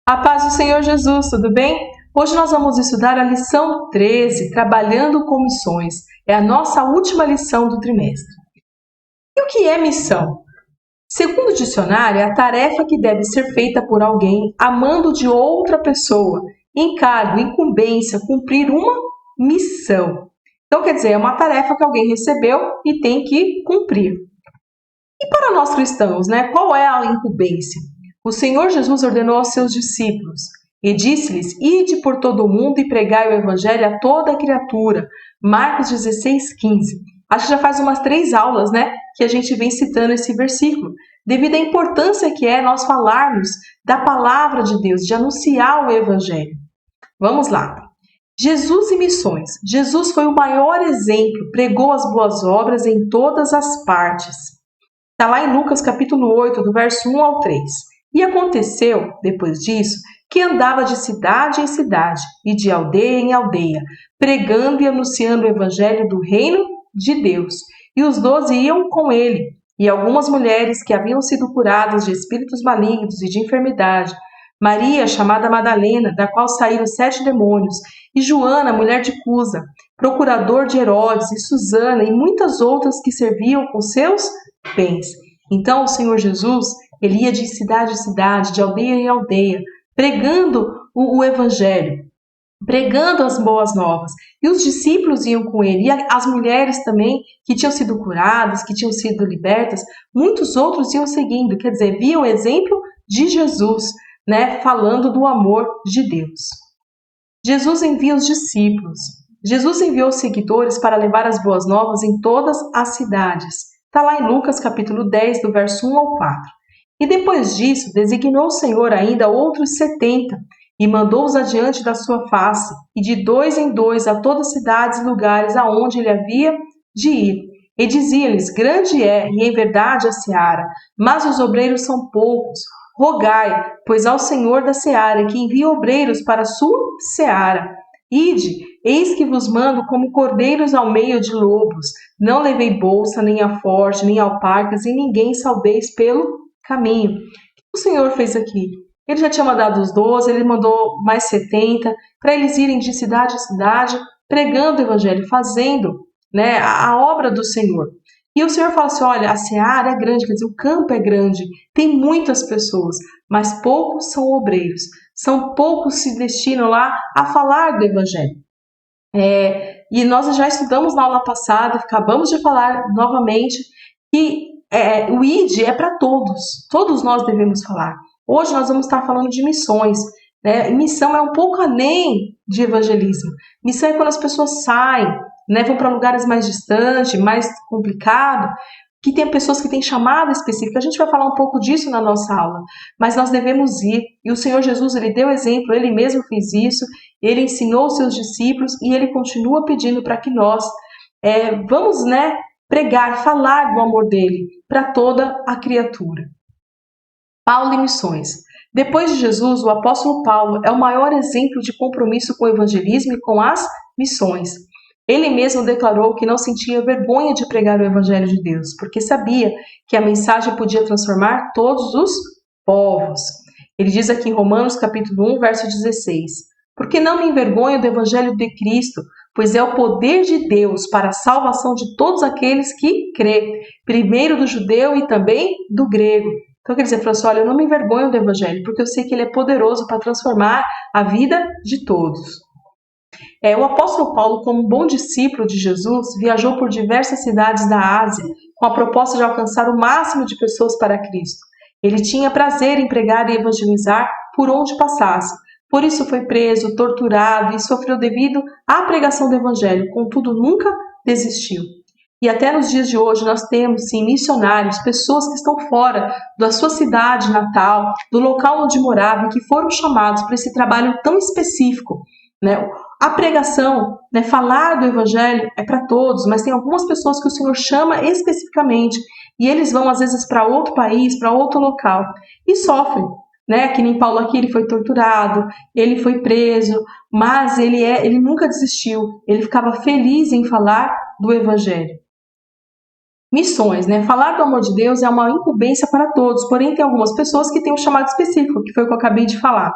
A paz do Senhor Jesus, tudo bem? Hoje nós vamos estudar a lição 13, Trabalhando com Missões. É a nossa última lição do trimestre. E o que é missão? Segundo o dicionário, é a tarefa que deve ser feita por alguém a mando de outra pessoa, encargo, incumbência, cumprir uma missão. Então, quer dizer, é uma tarefa que alguém recebeu e tem que cumprir. E para nós cristãos, qual é a incumbência? O Senhor Jesus ordenou aos seus discípulos e disse-lhes: Ide por todo o mundo e pregai o evangelho a toda criatura. Marcos 16:15. Acho que já faz umas 3 aulas, que a gente vem citando esse versículo, devido à importância que é nós falarmos da palavra de Deus, de anunciar o evangelho. Vamos lá. Jesus e missões. Jesus foi o maior exemplo, pregou as boas obras em todas as partes. Está lá em Lucas capítulo 8, do verso 1 ao 3. E aconteceu, depois disso, que andava de cidade em cidade e de aldeia em aldeia, pregando e anunciando o evangelho do reino de Deus. E os 12 iam com ele, e algumas mulheres que haviam sido curadas de espíritos malignos e de enfermidade, Maria, chamada Madalena, da qual saíram 7 demônios, e Joana, mulher de Cusa, procurador de Herodes, e Susana, e muitas outras que serviam com seus bens. Então o Senhor Jesus, ele ia de cidade em cidade, de aldeia em aldeia, pregando o evangelho, pregando as boas novas. E os discípulos iam com ele, e as mulheres também, que tinham sido curadas, que tinham sido libertas, muitos outros iam seguindo, quer dizer, viam o exemplo de Jesus, falando do amor de Deus. Jesus envia os discípulos. Jesus enviou os seguidores para levar as boas novas em todas as cidades. Está lá em Lucas capítulo 10, do verso 1 ao 4. E depois disso, designou o Senhor ainda outros 70, e mandou-os adiante da sua face, e de 2 em 2 a todas as cidades e lugares aonde ele havia de ir. E dizia-lhes: Grande é, e em verdade, a seara, mas os obreiros são poucos. Rogai, pois, ao Senhor da seara, que envie obreiros para a sua seara. Ide, eis que vos mando como cordeiros ao meio de lobos. Não levei bolsa, nem alforje, nem alparcas, e ninguém saudeis pelo caminho. O que o Senhor fez aqui? Ele já tinha mandado os 12, ele mandou mais 70, para eles irem de cidade em cidade, pregando o evangelho, fazendo a obra do Senhor. E o Senhor fala assim: olha, a seara é grande, quer dizer, o campo é grande, tem muitas pessoas, mas poucos são obreiros, são poucos se destinam lá a falar do evangelho. E nós já estudamos na aula passada, acabamos de falar novamente, que o ID é para todos nós devemos falar. Hoje nós vamos estar falando de missões. Missão é um pouco além de evangelismo. Missão é quando as pessoas saem, vão para lugares mais distantes, mais complicados, que tem pessoas que têm chamada específica. A gente vai falar um pouco disso na nossa aula, mas nós devemos ir. E o Senhor Jesus, ele deu exemplo, ele mesmo fez isso, ele ensinou os seus discípulos e ele continua pedindo para que nós vamos pregar, falar do amor dele para toda a criatura. Paulo e missões. Depois de Jesus, o apóstolo Paulo é o maior exemplo de compromisso com o evangelismo e com as missões. Ele mesmo declarou que não sentia vergonha de pregar o evangelho de Deus, porque sabia que a mensagem podia transformar todos os povos. Ele diz aqui em Romanos capítulo 1, verso 16: Porque não me envergonho do evangelho de Cristo, pois é o poder de Deus para a salvação de todos aqueles que crê, primeiro do judeu e também do grego. Então, quer dizer, professor, olha, eu não me envergonho do evangelho, porque eu sei que ele é poderoso para transformar a vida de todos. O apóstolo Paulo, como bom discípulo de Jesus, viajou por diversas cidades da Ásia, com a proposta de alcançar o máximo de pessoas para Cristo. Ele tinha prazer em pregar e evangelizar por onde passasse. Por isso foi preso, torturado e sofreu devido à pregação do evangelho, contudo nunca desistiu. E até nos dias de hoje nós temos, sim, missionários, pessoas que estão fora da sua cidade natal, do local onde moravam, que foram chamados para esse trabalho tão específico. A pregação, falar do evangelho é para todos, mas tem algumas pessoas que o Senhor chama especificamente, e eles vão às vezes para outro país, para outro local, e sofrem. Que nem Paulo aqui, ele foi torturado, ele foi preso, mas ele nunca desistiu, ele ficava feliz em falar do evangelho. Missões, falar do amor de Deus é uma incumbência para todos, porém tem algumas pessoas que têm um chamado específico, que foi o que eu acabei de falar.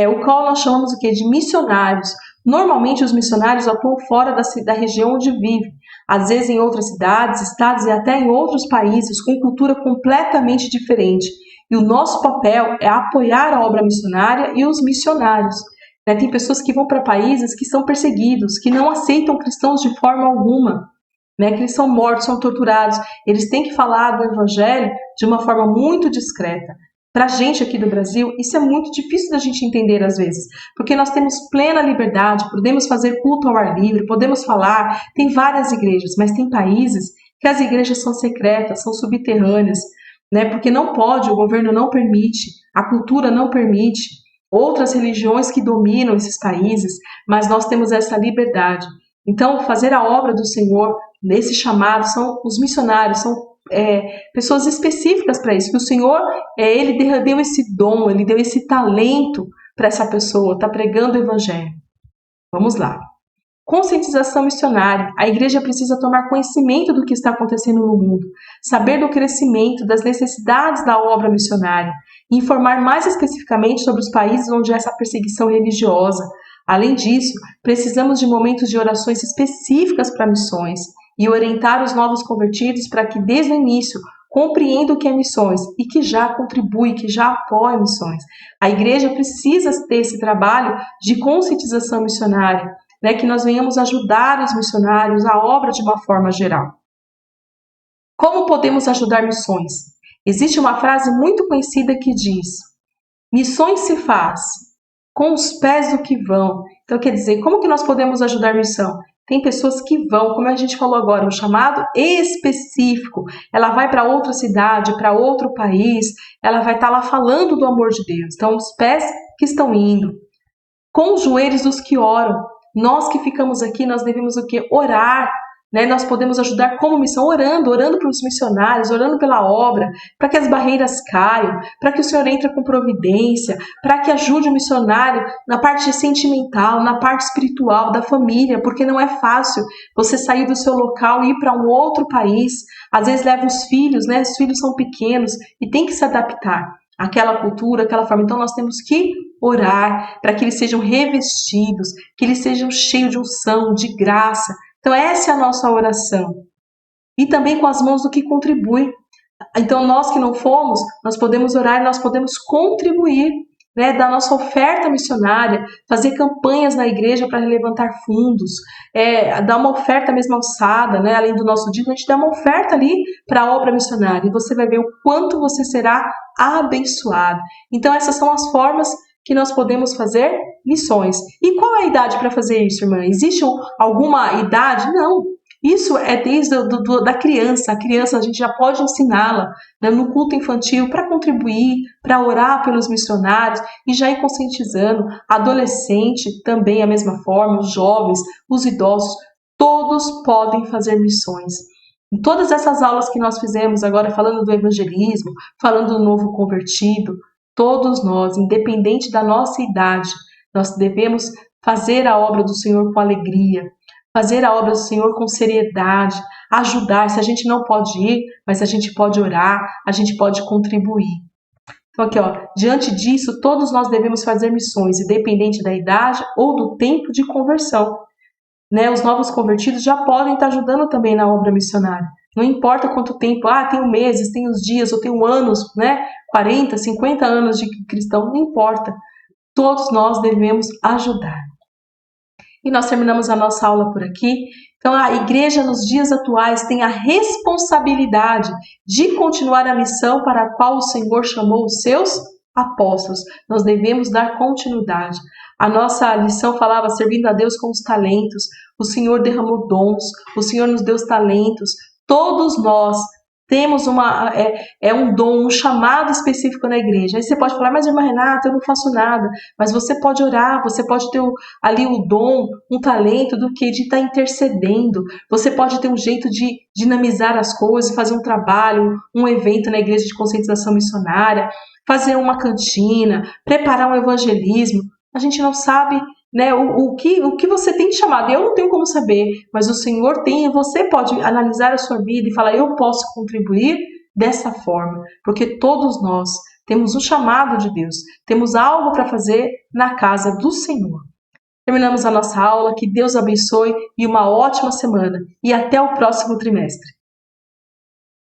o qual nós chamamos o quê? De missionários. Normalmente os missionários atuam fora da região onde vivem, às vezes em outras cidades, estados e até em outros países com cultura completamente diferente. E o nosso papel é apoiar a obra missionária e os missionários. Tem pessoas que vão para países que são perseguidos, que não aceitam cristãos de forma alguma, que eles são mortos, são torturados. Eles têm que falar do evangelho de uma forma muito discreta. Para a gente aqui do Brasil, isso é muito difícil da gente entender às vezes, porque nós temos plena liberdade, podemos fazer culto ao ar livre, podemos falar, tem várias igrejas, mas tem países que as igrejas são secretas, são subterrâneas, porque não pode, o governo não permite, a cultura não permite, outras religiões que dominam esses países, mas nós temos essa liberdade. Então, fazer a obra do Senhor, nesse chamado, são os missionários, são pessoas específicas para isso, que o Senhor, Ele deu esse dom, Ele deu esse talento para essa pessoa, está pregando o Evangelho. Vamos lá. Conscientização missionária. A igreja precisa tomar conhecimento do que está acontecendo no mundo, saber do crescimento, das necessidades da obra missionária, e informar mais especificamente sobre os países onde há essa perseguição religiosa. Além disso, precisamos de momentos de orações específicas para missões, e orientar os novos convertidos para que desde o início compreendam o que é missões e que já contribui, que já apoia missões. A igreja precisa ter esse trabalho de conscientização missionária, que nós venhamos ajudar os missionários, a obra de uma forma geral. Como podemos ajudar missões? Existe uma frase muito conhecida que diz: missões se faz com os pés do que vão. Então, quer dizer, como que nós podemos ajudar missão? Tem pessoas que vão, como a gente falou agora, um chamado específico. Ela vai para outra cidade, para outro país, ela vai estar lá falando do amor de Deus. Então, os pés que estão indo. Com os joelhos dos que oram. Nós que ficamos aqui, nós devemos o quê? Orar. Nós podemos ajudar como missão, orando para os missionários, orando pela obra, para que as barreiras caiam, para que o Senhor entre com providência, para que ajude o missionário na parte sentimental, na parte espiritual, da família, porque não é fácil você sair do seu local e ir para um outro país. Às vezes leva os filhos, os filhos são pequenos e tem que se adaptar àquela cultura, àquela forma. Então nós temos que orar para que eles sejam revestidos, que eles sejam cheios de unção, de graça. Então essa é a nossa oração. E também com as mãos do que contribui. Então nós que não fomos, nós podemos orar e nós podemos contribuir, da nossa oferta missionária, fazer campanhas na igreja para levantar fundos, dar uma oferta mesmo alçada, além do nosso dízimo, a gente dá uma oferta ali para a obra missionária e você vai ver o quanto você será abençoado. Então essas são as formas que nós podemos fazer missões. E qual é a idade para fazer isso, irmã? Existe alguma idade? Não. Isso é desde da criança. A criança a gente já pode ensiná-la no culto infantil para contribuir, para orar pelos missionários e já ir conscientizando. Adolescente também a mesma forma, os jovens, os idosos, todos podem fazer missões. Em todas essas aulas que nós fizemos agora, falando do evangelismo, falando do novo convertido, todos nós, independente da nossa idade, nós devemos fazer a obra do Senhor com alegria, fazer a obra do Senhor com seriedade, ajudar. Se a gente não pode ir, mas a gente pode orar, a gente pode contribuir. Então aqui, diante disso, todos nós devemos fazer missões, independente da idade ou do tempo de conversão. Os novos convertidos já podem estar ajudando também na obra missionária. Não importa quanto tempo, tenho meses, tenho os dias, ou tenho anos, 40, 50 anos de cristão, não importa. Todos nós devemos ajudar. E nós terminamos a nossa aula por aqui. Então, a igreja nos dias atuais tem a responsabilidade de continuar a missão para a qual o Senhor chamou os seus apóstolos. Nós devemos dar continuidade. A nossa lição falava servindo a Deus com os talentos. O Senhor derramou dons, o Senhor nos deu os talentos. Todos nós temos um dom, um chamado específico na igreja. Aí você pode falar, mas irmã Renata, eu não faço nada. Mas você pode orar, você pode ter ali o dom, um talento do que? De estar intercedendo. Você pode ter um jeito de dinamizar as coisas, fazer um trabalho, um evento na igreja de conscientização missionária, fazer uma cantina, preparar um evangelismo. A gente não sabe o que você tem de chamado. Eu não tenho como saber, mas o Senhor tem e você pode analisar a sua vida e falar, eu posso contribuir dessa forma, porque todos nós temos um chamado de Deus, temos algo para fazer na casa do Senhor. Terminamos a nossa aula, que Deus abençoe e uma ótima semana. E até o próximo trimestre.